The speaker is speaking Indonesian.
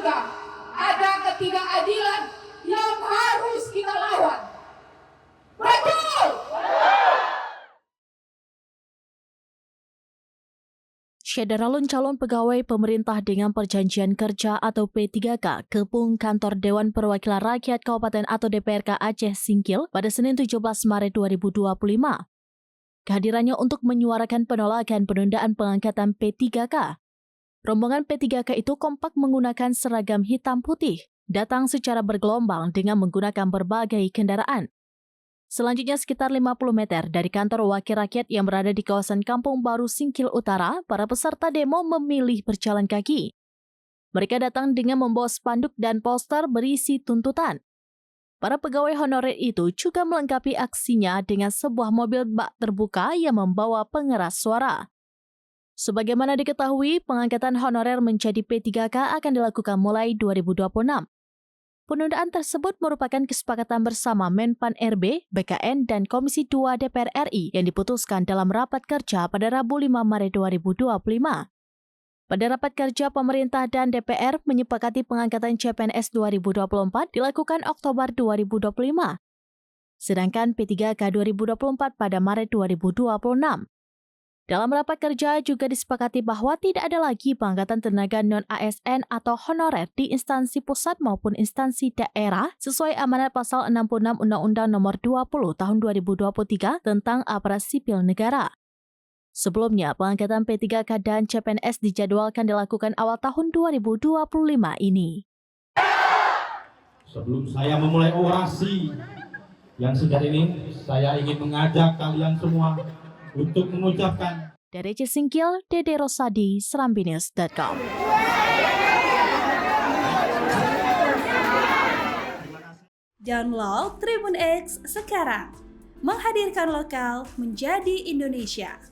juga ada ketidakadilan yang harus kita lawan. Betul! Syederalun calon pegawai pemerintah dengan perjanjian kerja atau P3K kepung kantor Dewan Perwakilan Rakyat Kabupaten atau DPRK Aceh Singkil pada Senin 17 Maret 2025. Kehadirannya untuk menyuarakan penolakan penundaan pengangkatan P3K. Rombongan P3K itu kompak menggunakan seragam hitam putih, datang secara bergelombang dengan menggunakan berbagai kendaraan. Selanjutnya sekitar 50 meter dari kantor Wakil Rakyat yang berada di kawasan Kampung Baru Singkil Utara, para peserta demo memilih berjalan kaki. Mereka datang dengan membawa spanduk dan poster berisi tuntutan. Para pegawai honorer itu juga melengkapi aksinya dengan sebuah mobil bak terbuka yang membawa pengeras suara. Sebagaimana diketahui, pengangkatan honorer menjadi P3K akan dilakukan mulai 2026. Penundaan tersebut merupakan kesepakatan bersama Menpan RB, BKN, dan Komisi 2 DPR RI yang diputuskan dalam rapat kerja pada Rabu 5 Maret 2025. Pada rapat kerja, pemerintah dan DPR menyepakati pengangkatan CPNS 2024 dilakukan Oktober 2025. Sedangkan P3K 2024 pada Maret 2026. Dalam rapat kerja juga disepakati bahwa tidak ada lagi pengangkatan tenaga non-ASN atau honorer di instansi pusat maupun instansi daerah sesuai amanat pasal 66 Undang-Undang Nomor 20 Tahun 2023 tentang Aparat Sipil Negara. Sebelumnya, pengangkatan P3K dan CPNS dijadwalkan dilakukan awal tahun 2025 ini. Sebelum saya memulai orasi yang singkat ini, saya ingin mengajak kalian semua untuk mengucapkan. Dari Aceh Singkil, Dede Rosadi, serambinews.com. Download Tribun X sekarang, menghadirkan lokal menjadi Indonesia.